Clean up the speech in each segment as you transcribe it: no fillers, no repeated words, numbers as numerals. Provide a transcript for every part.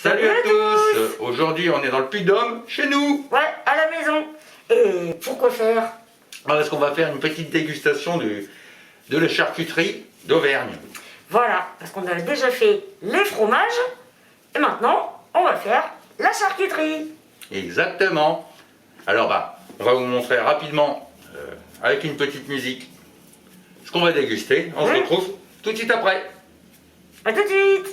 Salut à tous. Aujourd'hui on est dans le Puy-de-Dôme, chez nous. Ouais, à la maison. Et pourquoi faire? Parce qu'on va faire une petite dégustation de la charcuterie d'Auvergne. Voilà, parce qu'on a déjà fait les fromages. Et maintenant, on va faire la charcuterie. Exactement. Alors on va vous montrer rapidement, avec une petite musique, ce qu'on va déguster. On se retrouve tout de suite après. A tout de suite.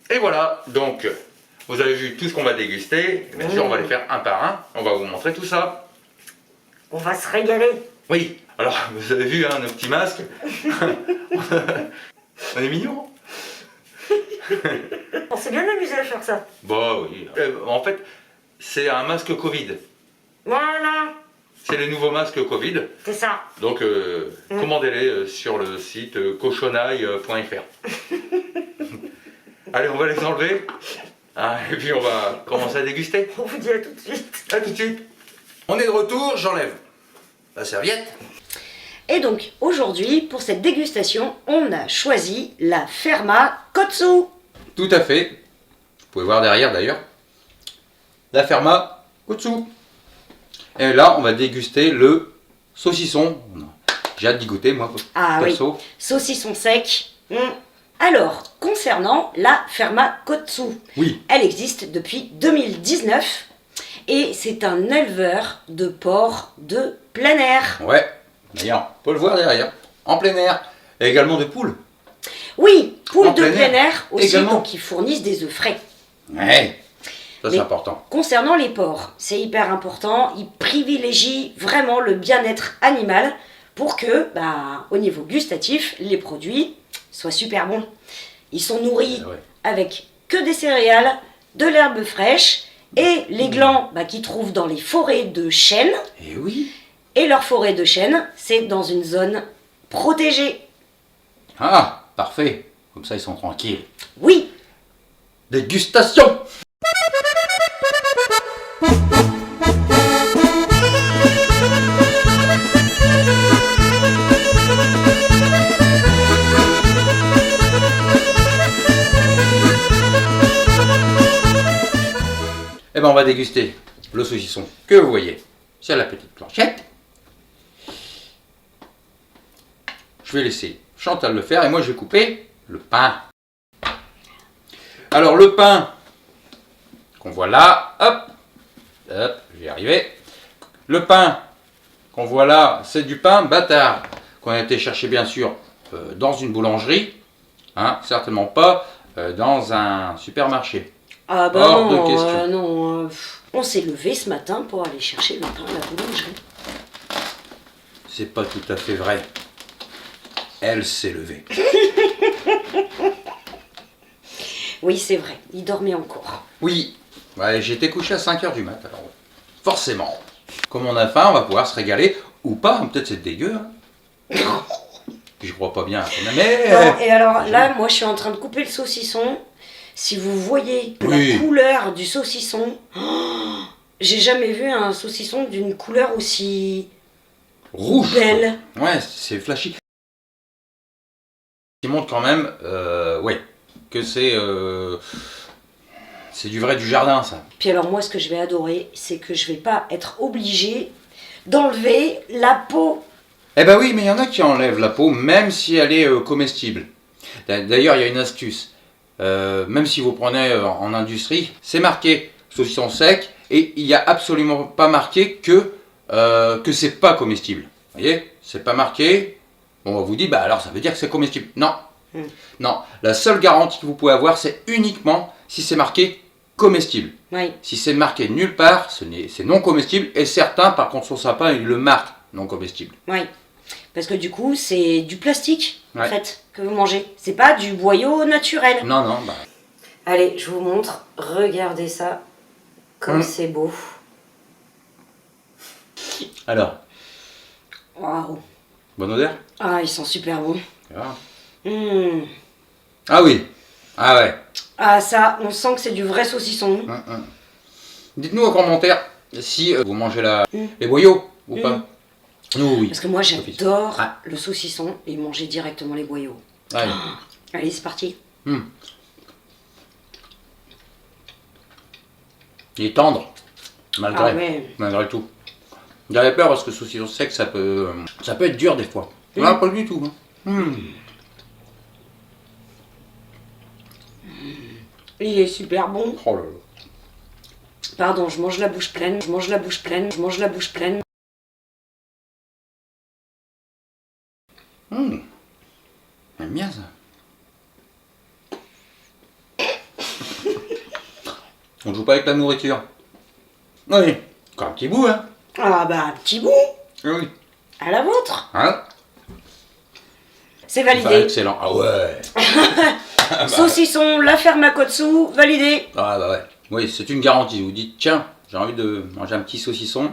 Et voilà, donc vous avez vu tout ce qu'on va déguster. Bien sûr, on va les faire un par un. On va vous montrer tout ça. On va se régaler. Oui, alors vous avez vu nos petits masques. On est mignons. On s'est bien amusé à faire ça. Bah oui. En fait, c'est un masque Covid. Voilà, C'est les nouveaux masques Covid. c'est ça. Donc commandez-les sur le site cochonaille.fr. Allez, on va les enlever. Et puis on va commencer à déguster. On vous dit à tout de suite. A tout de suite. On est de retour, j'enlève la serviette. Et donc aujourd'hui, pour cette dégustation, on a choisi la Ferma Kotsu. Tout à fait. Vous pouvez voir derrière d'ailleurs. La Ferma Kotsu. Et là, on va déguster le saucisson. J'ai hâte d'y goûter, moi. Ah perso. oui, saucisson sec. Alors, concernant la Ferma Kotsu, Oui. elle existe depuis 2019 et c'est un éleveur de porcs de plein air. Ouais. D'ailleurs, on peut le voir derrière. En plein air. Et également de poules. Oui, poules En de plein plein air, air aussi, également. donc qui fournissent des œufs frais. Ouais. Ça, c'est Mais important. Concernant les porcs, c'est hyper important, ils privilégient vraiment le bien-être animal pour que, au niveau gustatif, les produits soient super bons. Ils sont nourris Ouais. avec que des céréales, de l'herbe fraîche et les glands qu'ils trouvent dans les forêts de chênes. Et oui. Et leur forêt de chênes, c'est dans une zone protégée. Ah, parfait. Comme ça, ils sont tranquilles. Oui, Dégustation. Eh ben, on va déguster le saucisson que vous voyez sur la petite planchette. Je vais laisser Chantal le faire et moi je vais couper le pain. Alors le pain qu'on voit là, hop, je vais y arriver. Le pain qu'on voit là, c'est du pain bâtard qu'on a été chercher bien sûr dans une boulangerie, certainement pas dans un supermarché. ah bah Hors de non, question. non, on s'est levé ce matin pour aller chercher le pain à la boulangerie. C'est pas tout à fait vrai. Elle s'est levée. Oui, c'est vrai, il dormait encore. Oui, ouais, j'étais couché à 5h du mat, alors forcément. Comme on a faim, on va pouvoir se régaler, ou pas, peut-être c'est dégueu. Je crois pas bien, mais... Non, et alors là, moi je suis en train de couper le saucisson. Si vous voyez Oui. la couleur du saucisson, j'ai jamais vu un saucisson d'une couleur aussi Rouge. belle. Ouais, c'est flashy. Qui montre quand même, que c'est du vrai du jardin, ça. Puis alors moi, ce que je vais adorer, c'est que je vais pas être obligée d'enlever la peau. Eh ben oui, mais il y en a qui enlèvent la peau, même si elle est comestible. D'ailleurs, il y a une astuce. Même si vous prenez en industrie, c'est marqué saucisson sec Et il n'y a absolument pas marqué que c'est pas comestible. Vous voyez, c'est pas marqué. On vous dit, bah alors ça veut dire que c'est comestible. Non. Non. La seule garantie que vous pouvez avoir, c'est uniquement si c'est marqué comestible. Oui. Si c'est marqué nulle part, c'est non comestible. Et certains, par contre, sont sympas, ils le marquent non comestible. Oui. Parce que du coup, c'est du plastique, en Ouais. fait, que vous mangez. C'est pas du boyau naturel. Non, non, bah. Allez, je vous montre. Regardez ça. Comme c'est beau. Alors, Waouh. bonne odeur. Ah, ils sont super bons. Ah. Mmh. Ah oui. Ah ouais. Ah, ça, on sent que c'est du vrai saucisson. Dites-nous en commentaire si vous mangez les boyaux ou pas. Nous, oui. Parce que moi, j'adore Ah. le saucisson et manger directement les boyaux. Allez. Allez, c'est parti. Il est tendre, malgré, Ah ouais. malgré tout. J'avais peur parce que saucisson sec, ça peut être dur des fois. Non, pas du tout. Hein. Il est super bon. Oh là là. Pardon, je mange la bouche pleine, je mange la bouche pleine, je mange la bouche pleine. J'aime bien ça. On joue pas avec la nourriture. Oui, encore un petit bout, hein. Ah bah, un petit bout. Oui. À la vôtre. Hein. C'est Bah, validé. excellent. Ah ouais. Saucisson, la ferme à Kotsu, validé. Ah bah ouais. Oui, c'est une garantie. Vous dites, tiens, j'ai envie de manger un petit saucisson.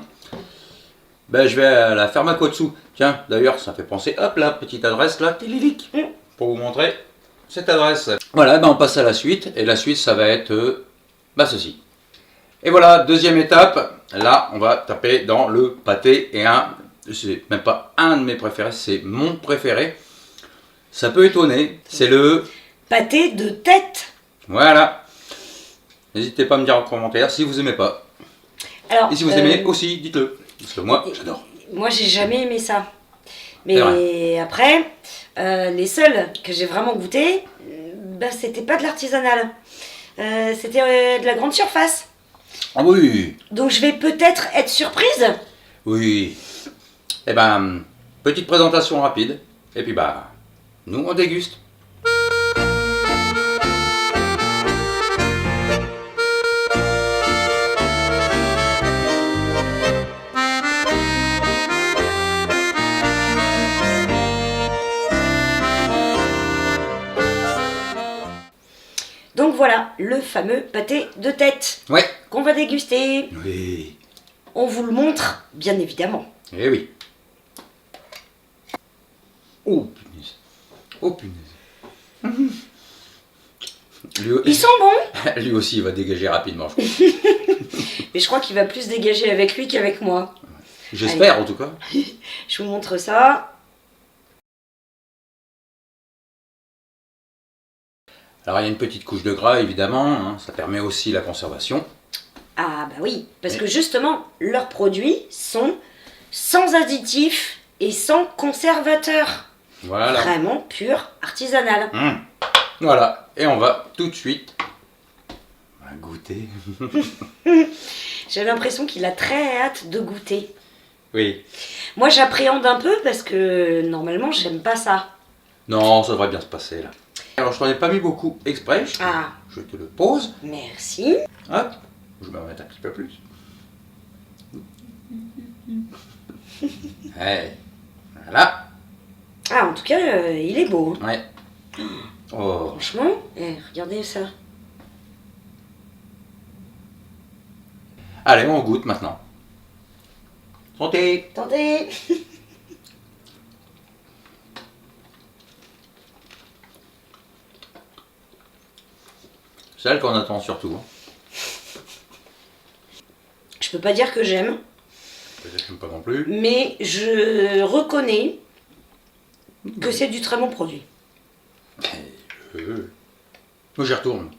Ben, je vais à la ferme à Kotsu. Tiens, d'ailleurs, ça fait penser, hop là, petite adresse là, tililic, pour vous montrer cette adresse. Voilà, ben on passe à la suite. Et la suite, ça va être ceci. Et voilà, deuxième étape. Là, on va taper dans le pâté. Et c'est même pas un de mes préférés, c'est mon préféré. Ça peut étonner. C'est le... Pâté de tête. Voilà. N'hésitez pas à me dire en commentaire si vous aimez pas. Alors, Et si vous aimez aussi, dites-le. Parce que moi, j'adore. Moi, j'ai jamais aimé ça. C'est Mais après, les seuls que j'ai vraiment goûté, bah, c'était pas de l'artisanal. C'était de la grande surface. Ah oui, Donc, je vais peut-être être surprise. oui. Eh ben, petite présentation rapide. Et puis bah, nous on déguste. Donc voilà, le fameux pâté de tête Ouais. qu'on va déguster. Oui. On vous le montre, bien évidemment. Eh oui. Oh punaise. Oh punaise. Ils sont bons, Lui aussi il va dégager rapidement, je crois. mais je crois qu'il va plus dégager avec lui qu'avec moi. J'espère en tout cas. Je vous montre ça. Alors il y a une petite couche de gras évidemment, hein, ça permet aussi la conservation. Ah bah oui, parce que justement, leurs produits sont sans additifs et sans conservateurs. Voilà. Vraiment pur, artisanal. Voilà, et on va tout de suite goûter. J'ai l'impression qu'il a très hâte de goûter. Oui. Moi j'appréhende un peu parce que normalement j'aime pas ça. Non, ça devrait bien se passer là. Alors je t'en ai pas mis beaucoup exprès, Ah, je te le pose. merci. Hop, je vais en mettre un petit peu plus. Ouais. Voilà. Ah, en tout cas, il est beau. Hein. Ouais. Oh. Franchement, regardez ça. Allez, on goûte maintenant. Santé. Attendez. Celle qu'on attend surtout. Hein. Je peux pas dire que j'aime, Peut-être pas non plus. mais je reconnais que c'est du très bon produit. Moi j'y retourne.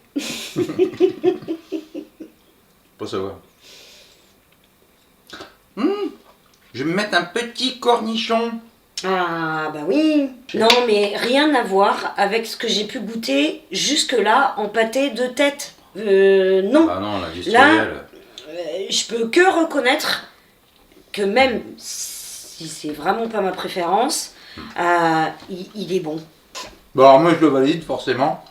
Pas savoir. Je vais me mettre un petit cornichon. Ah bah oui. Non mais rien à voir avec ce que j'ai pu goûter jusque-là en pâté de tête. Non. Ah non, l'industriel. je peux que reconnaître que même si c'est vraiment pas ma préférence, il est bon. Bon, alors moi je le valide forcément.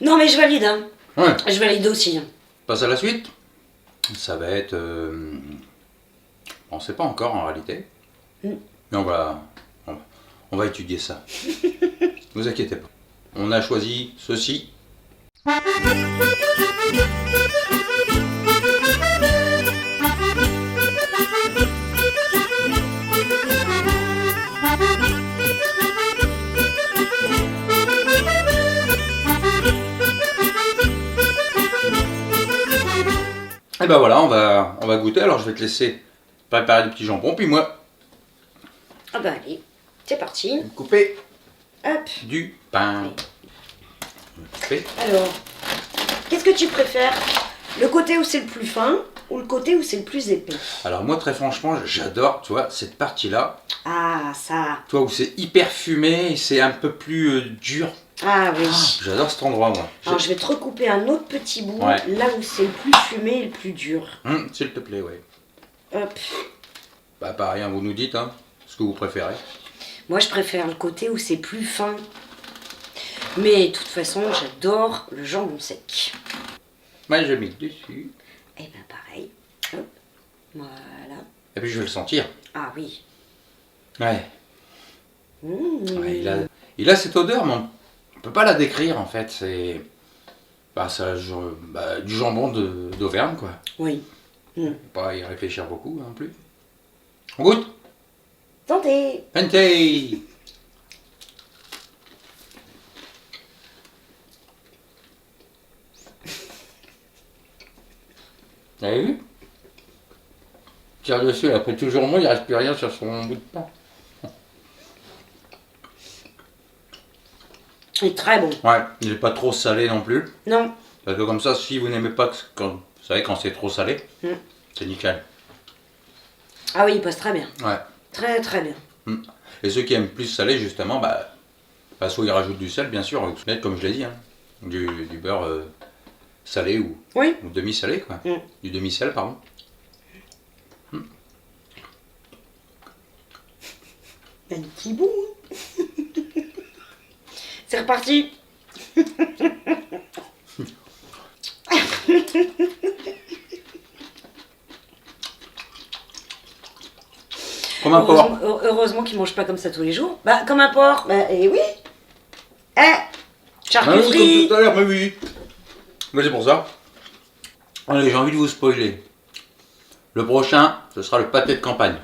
Non mais je valide, hein. Ouais. Je valide aussi. On passe à la suite. Ça va être... on ne sait pas encore en réalité. Mais on va étudier ça. Ne vous inquiétez pas. On a choisi ceci. Et ben voilà, on va goûter. Alors je vais te laisser préparer des petits jambons. Puis moi, Ah bah allez, c'est parti. je vais couper Hop. du pain. Alors, qu'est-ce que tu préfères? Le côté où c'est le plus fin ou le côté où c'est le plus épais? Alors moi très franchement j'adore, tu vois, cette partie-là. Ah ça. Tu vois, où c'est hyper fumé et c'est un peu plus dur. Ah oui. J'adore cet endroit moi. Alors je vais te recouper un autre petit bout, Ouais. là où c'est le plus fumé et le plus dur. S'il te plaît, ouais. Hop. Bah pareil, hein, vous nous dites hein, ce que vous préférez. Moi je préfère le côté où c'est plus fin. Mais de toute façon, j'adore le jambon sec. Moi j'ai mis dessus. Et ben pareil. Hop. Voilà. Et puis je vais le sentir. Ah oui. Ouais. Mmh. Ouais, il a cette odeur, mais on peut pas la décrire en fait. C'est du jambon d'Auvergne quoi. Oui. Faut pas y réfléchir beaucoup non plus. On goûte. Santé. Santé. Vous avez vu? Tire dessus, après toujours moi, il reste plus rien sur son bout de pain. Il est très bon. Ouais, il est pas trop salé non plus. Non. Parce que comme ça, si vous n'aimez pas, vous savez, quand c'est trop salé, c'est nickel. Ah oui, il passe très bien. Ouais. Très très bien. Et ceux qui aiment plus salé, justement, soit ils rajoutent du sel, bien sûr, comme je l'ai dit, hein, du beurre salé ou demi-salé, quoi. Du demi-sel, pardon. Un petit bout. C'est reparti. Comme un porc. Heureusement qu'ils mangent pas comme ça tous les jours. Bah comme un porc. Bah et oui. Charcuterie. Comme tout à l'heure, mais oui. Mais c'est pour ça. Allez, j'ai envie de vous spoiler. Le prochain, ce sera le pâté de campagne.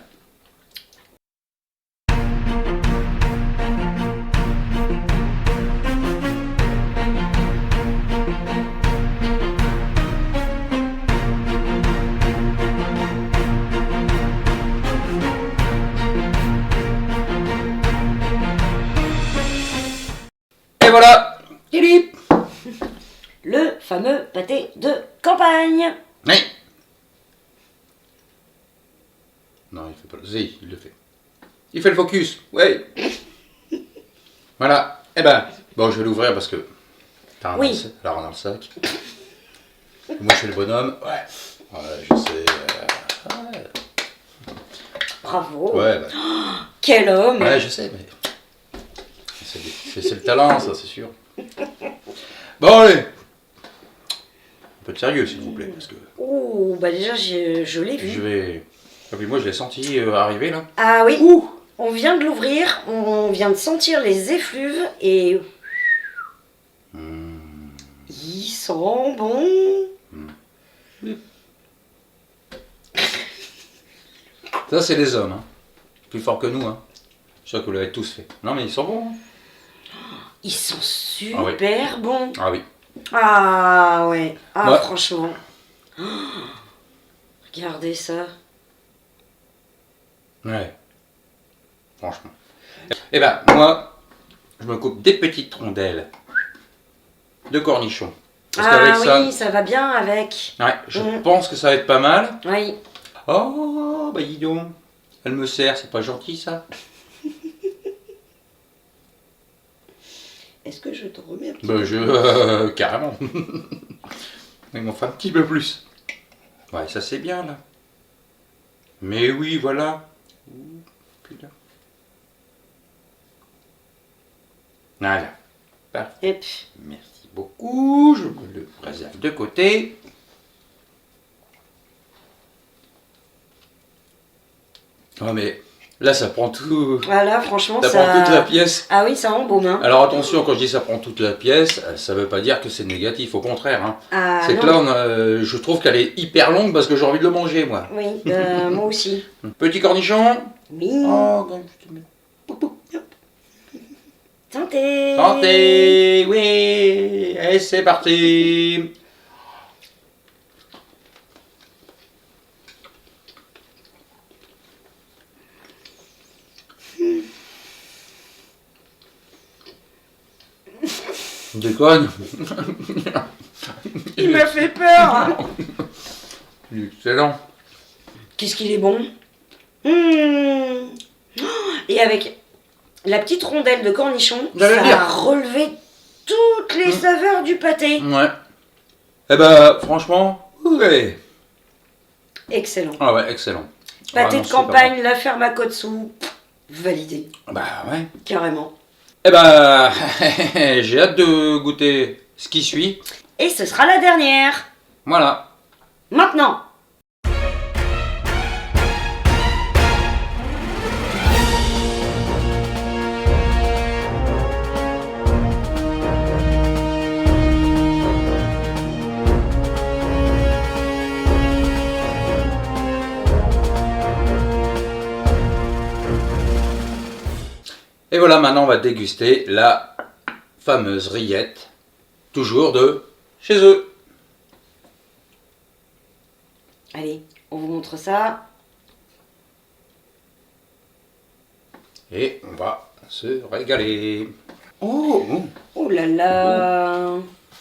Et voilà. Philippe. Le fameux pâté de campagne. Oui. Non, il fait pas le... Si, il le fait. Il fait le focus. Oui. Voilà. Eh ben, bon, je vais l'ouvrir parce que... Là, on a le sac. Et moi, je suis le bonhomme. Ouais. Ouais, je sais. Ouais. Bravo. Ouais, Quel homme. Ouais, je sais, mais... C'est le talent, ça, c'est sûr. Bon, allez. Un peu de sérieux, s'il vous plaît, parce que... Oh, bah déjà, je l'ai vu. Je vais... Et puis moi, je l'ai senti arriver, là. Ah oui. Ouh. On vient de l'ouvrir, on vient de sentir les effluves et... Il sent bon. Ça, c'est les hommes, hein. Plus fort que nous, hein. Je suis sûr que vous l'avez tous fait. Non, mais ils sont bons, hein. Ils sont super bons. Ah oui. Ah ouais. Ah Ouais. franchement. Oh, regardez ça. Ouais. Franchement. Eh ben, moi, je me coupe des petites rondelles de cornichons. Parce qu'avec Oui, ça va bien avec. ouais, je pense que ça va être pas mal. Oui. Oh, bah dis donc. Elle me sert, c'est pas gentil, ça. Est-ce que je te remets un petit Bah, carrément. Il m'en faut un petit peu plus. Ouais, ça c'est bien là. Mais oui, voilà. Ouh, puis là. Voilà. Parfait. Et puis, Merci beaucoup. Je me le réserve de côté. Oh mais là ça prend tout. voilà, franchement, Ça ça... prend toute la pièce. Ah oui, ça embaume, hein. Alors attention, quand je dis ça prend toute la pièce, ça veut pas dire que c'est négatif, au contraire. Hein. Ah, C'est que non. là, je trouve qu'elle est hyper longue parce que j'ai envie de le manger, moi. Oui, moi aussi. Petit cornichon. Oui. Oh, quand je te mets- Poup, poup. Santé. Santé, oui. Et c'est parti. Déconne. Il m'a fait peur. Excellent. Qu'est-ce qu'il est bon. Mmh. Et avec la petite rondelle de cornichon, J'allais ça dire. a relevé toutes les saveurs du pâté. Ouais. Eh ben, franchement, ouais. Excellent. Ah ouais, excellent. Pâté Vraiment de super campagne, la ferme à Kotsu, validé, bon. Bah ouais. carrément. Eh ben, j'ai hâte de goûter ce qui suit. Et ce sera la dernière. Voilà. Maintenant. Et voilà, maintenant on va déguster la fameuse rillette, toujours de chez eux. Allez, on vous montre ça. Et on va se régaler. Oh, oh. Oh là là.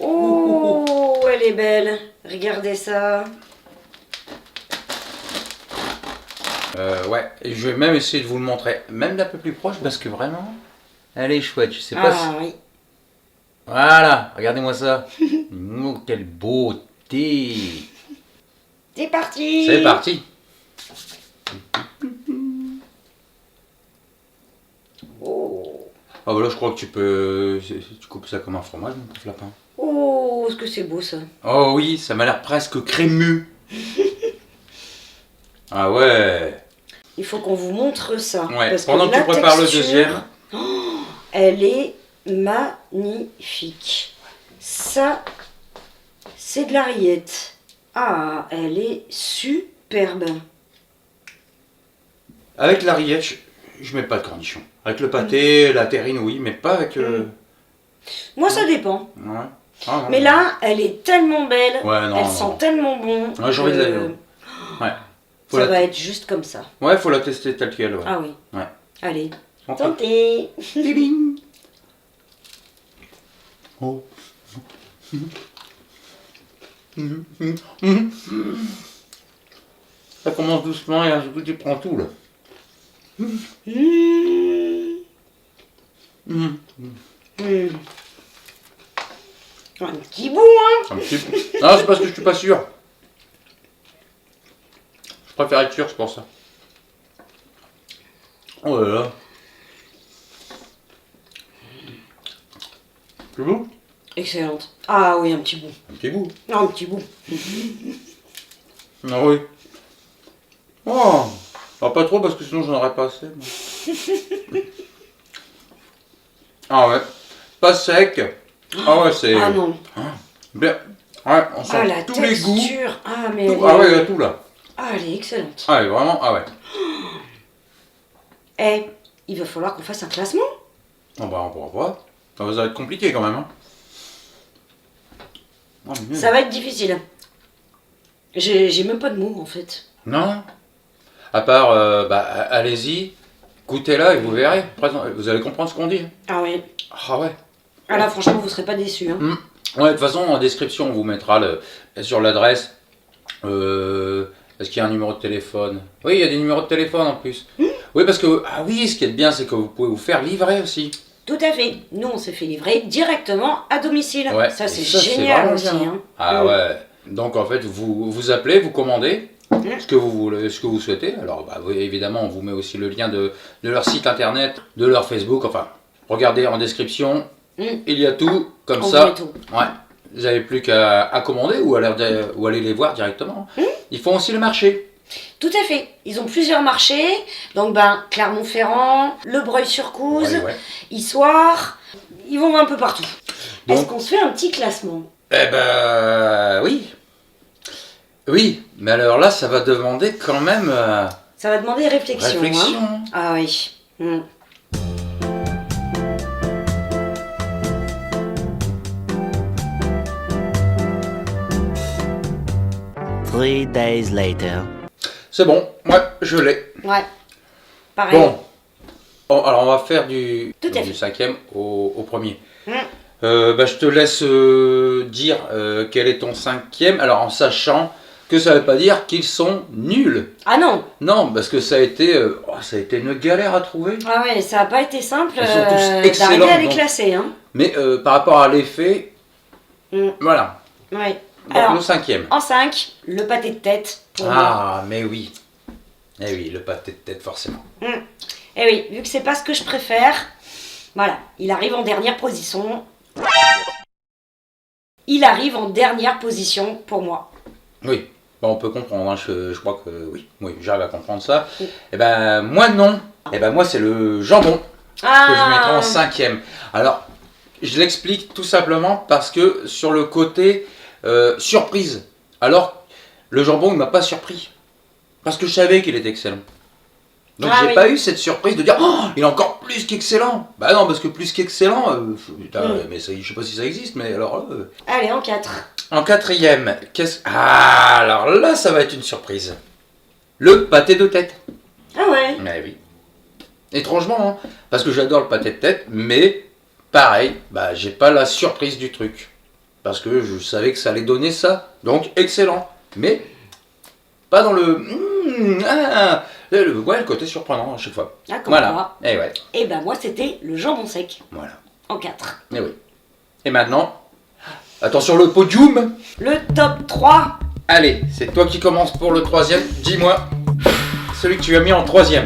Oh, elle est belle. Regardez ça. Ouais, et je vais même essayer de vous le montrer, même d'un peu plus proche, parce que vraiment, elle est chouette. Je sais pas si... Ah oui. Voilà, regardez-moi ça. Oh, quelle beauté. C'est parti. C'est parti. Oh. Ah bah là, je crois que tu coupes ça comme un fromage, mon pauvre lapin. Oh, est-ce que c'est beau ça. Oh oui, ça m'a l'air presque crémeux. Ah ouais. Il faut qu'on vous montre ça. Ouais, parce pendant que tu la prépares le texture, deuxième. Elle est magnifique. Ça, c'est de la rillette. Ah, elle est superbe. Avec la rillette, je mets pas de cornichons. Avec le pâté, la terrine, oui, mais pas avec... Moi, ça dépend. Ouais. Ah, non, Mais non. là, elle est tellement belle. Ouais, non, elle non. sent tellement bon. Ouais, j'ai envie de la... Ouais. Faut Ça la... va être juste comme ça. Ouais, faut la tester telle qu'elle, ouais. Ah oui. Ouais. Allez, On peut- tentez. Ding. Oh. Ça commence doucement et d'un coup tu prends tout là. Mmh. Mmh. Mmh. Un petit bout, hein. Un petit peu. Non, c'est parce que je suis pas sûr. Je préfère être sûr, c'est pour ça. Oh là là. C'est bon? Excellente. Ah oui, un petit bout. Un petit bout. Un petit bout. Ah oui. Oh. Ah, pas trop parce que sinon j'en aurais pas assez. moi. Ah ouais. Pas sec. Ah ouais, c'est... Ah non. Bien. Ouais, on sent Ah la tous les goûts. texture. Ah mais Tout- elle Ah est- ouais, il y a tout là. Ah, elle est excellente. Ah ouais, vraiment, ah ouais. Eh, il va falloir qu'on fasse un classement. Oh bah on pourra pas. Ça va être compliqué quand même. Hein. Oh, mais Ça va être difficile. J'ai même pas de mots en fait. non. À part, bah allez-y, goûtez-la et vous verrez. Après, vous allez comprendre ce qu'on dit. Ah oui. Ah ouais. Ah là, franchement, vous serez pas déçus. Hein. Ouais, de toute façon, en description, on vous mettra sur l'adresse. Est-ce qu'il y a un numéro de téléphone? Oui, il y a des numéros de téléphone en plus. Oui, parce que, ah oui, ce qui est bien, c'est que vous pouvez vous faire livrer aussi. Tout à fait. Nous, on s'est fait livrer directement à domicile. Ouais, Ça, et c'est ça, c'est génial vraiment aussi. bien. Hein. Ah ouais. Donc en fait, vous appelez, vous commandez ce que vous voulez, ce que vous souhaitez. Alors bah, évidemment, on vous met aussi le lien de leur site internet, de leur Facebook. Enfin, regardez en description, il y a tout. Comme On ça, met tout. ouais, vous n'avez plus qu'à commander ou aller les voir directement. Ils font aussi le marché. Tout à fait. Ils ont plusieurs marchés. Donc, Clermont-Ferrand, Le Breuil-sur-Couze, Ouais. Issoire. Ils vont un peu partout. Donc- Est-ce qu'on se fait un petit classement? Eh ben oui. Oui, mais alors là, ça va demander quand même Ça va demander réflexion. réflexion. Hein. Ah oui. 3 days later. C'est bon, moi je l'ai. Ouais. Pareil. Bon. Alors on va faire du Tout à fait. 5e au premier. Mm. Je te laisse dire quel est ton 5e, alors en sachant que ça ne veut pas dire qu'ils sont nuls. Ah non. Non, parce que ça a été une galère à trouver. Ah ouais, ça n'a pas été simple Ils sont tous excellents, d'arriver à les donc. classer. Hein. Mais par rapport à l'effet, Mm. voilà. Ouais. Donc Alors, le 5e. en 5, le pâté de tête pour moi. Ah, mais oui. Eh oui, le pâté de tête, forcément. Et oui, vu que c'est pas ce que je préfère, voilà, il arrive en dernière position. Il arrive en dernière position pour moi. Oui, bon, on peut comprendre, hein, je crois que oui, j'arrive à comprendre ça. Eh ben, moi non. Eh ben, moi, c'est le jambon que je mettrai en 5e. Alors, je l'explique tout simplement parce que sur le côté surprise, alors, le jambon, il m'a pas surpris. Parce que je savais qu'il était excellent. Donc, j'ai pas eu cette surprise de dire, oh, il est encore plus qu'excellent. Bah non, parce que plus qu'excellent, mais ça, je sais pas si ça existe, mais alors Allez, en 4. En 4e, ah, alors là, ça va être une surprise. Le pâté de tête. Ah ouais. Mais oui. Étrangement, hein, parce que j'adore le pâté de tête, mais pareil, j'ai pas la surprise du truc. Parce que je savais que ça allait donner ça. Donc, excellent. Mais, pas dans le côté surprenant à chaque fois. Ah, comme Voilà. quoi. Et ouais, Et ben moi, c'était le jambon sec voilà. en 4. Et oui. Et maintenant, attention le podium. Le top 3. Allez, c'est toi qui commences pour le 3e. Dis-moi, celui que tu as mis en 3e.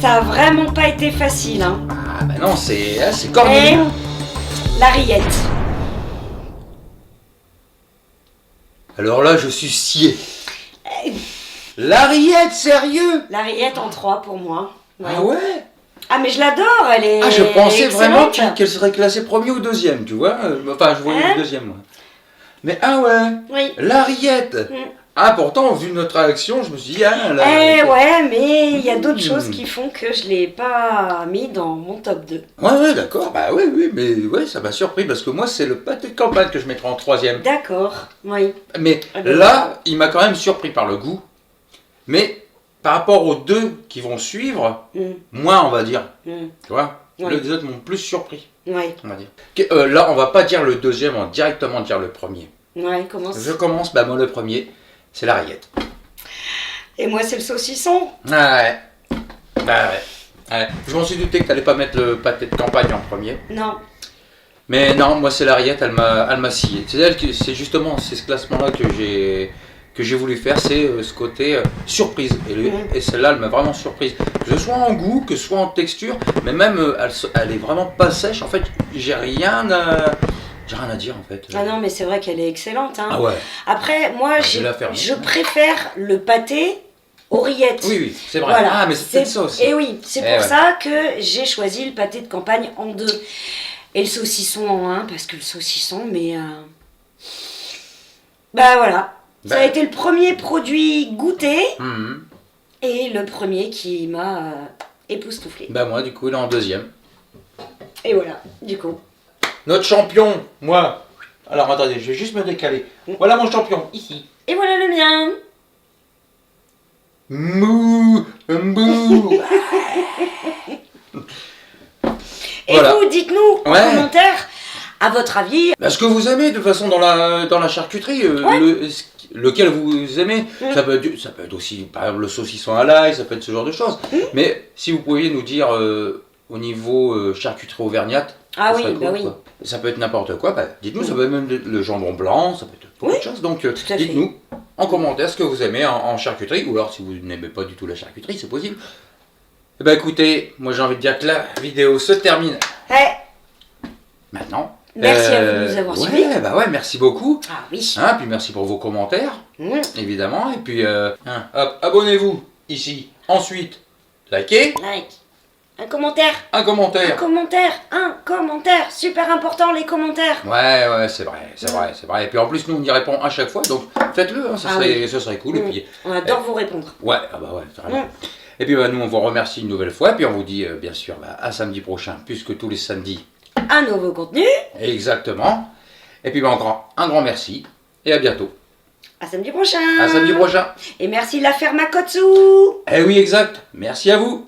Ça a vraiment pas été facile, hein. Ah bah non, c'est Cornelius. Et la rillette. Alors là, je suis scié. La rillette, sérieux? La rillette en 3 pour moi. Ouais. Ah ouais? Ah mais je l'adore, elle est. Ah, je pensais vraiment excellente. qu'elle serait classée premier ou deuxième, tu vois? Enfin, je voyais Hein? le deuxième, moi. Mais ah ouais, Oui. la rillette. Ah, pourtant, vu notre réaction, je me suis dit, ah, la rillette. Ouais, mais il y a d'autres Mmh. choses qui font que je l'ai pas mis dans mon top 2. Ouais, d'accord, bah oui, mais ouais, ça m'a surpris parce que moi, c'est le pâté de campagne que je mettrais en 3e. D'accord, oui. Mais Ah ben là, il m'a quand même surpris par le goût. Mais par rapport aux deux qui vont suivre, moins, on va dire. Tu vois, Oui. les autres m'ont plus surpris, Ouais, on va dire. Là, on va pas dire le deuxième, on va directement dire le premier. ouais, commence. Je commence, moi, le premier, c'est la rillette. Et moi, c'est le saucisson. Ah ouais. Ouais. Je m'en suis douté que t'allais pas mettre le pâté de campagne en premier. Non. Mais non, moi c'est la rillette, elle m'a scié. C'est justement ce classement-là que j'ai voulu faire, c'est ce côté surprise. Et celle-là, elle m'a vraiment surprise. Que ce soit en goût, que ce soit en texture, mais même elle est vraiment pas sèche. En fait, j'ai rien à dire en fait. Ah non, mais c'est vrai qu'elle est excellente. Hein. Ah ouais. Après, moi, je vais la faire, je préfère le pâté aux rillettes. Oui, c'est vrai. Voilà. Ah, mais c'est peut-être ça aussi. Et oui, c'est Eh pour ouais. ça que j'ai choisi le pâté de campagne en 2. Et le saucisson en 1, parce que le saucisson, mais... Bah voilà. Ça a été le premier produit goûté Mhm. et le premier qui m'a époustouflé. Bah moi, du coup, il est en deuxième. Et voilà, du coup. Notre champion, moi. Alors attendez, je vais juste me décaler. Voilà mon champion, ici. Et voilà le mien. Mou. Et Voilà. vous, dites-nous en Ouais. commentaire, à votre avis. Bah, ce que vous aimez de toute façon dans la charcuterie, lequel vous aimez, ça peut être aussi par exemple le saucisson à l'ail, ça peut être ce genre de choses. Mais si vous pouviez nous dire au niveau charcuterie auvergnate, Ah Ça oui, serait bah cool, oui. quoi. Ça peut être n'importe quoi. Bah, dites-nous, ça peut être même le jambon blanc, ça peut être beaucoup Oui, de choses. Donc, tout à fait. dites-nous en commentaire ce que vous aimez en charcuterie, ou alors si vous n'aimez pas du tout la charcuterie, c'est possible. Eh ben écoutez, moi j'ai envie de dire que la vidéo se termine maintenant. Merci à vous de nous avoir suivis. Bah ouais, merci beaucoup. Ah oui. Hein, puis merci pour vos commentaires, évidemment. Et puis, hop, abonnez-vous ici. Ensuite, likez, Like. Un commentaire. un commentaire. Un commentaire. Super important, les commentaires. Ouais, c'est vrai. Et puis en plus, nous on y répond à chaque fois, donc faites-le, hein, ça serait cool. Et puis, On adore vous répondre. ouais, carrément. Et puis nous on vous remercie une nouvelle fois, et puis on vous dit bien sûr à samedi prochain, puisque tous les samedis. Un nouveau contenu. Exactement. Et puis encore un grand merci, et à bientôt. À samedi prochain. À samedi prochain. Et merci la ferme à Kotsu. Eh oui, exact. Merci à vous.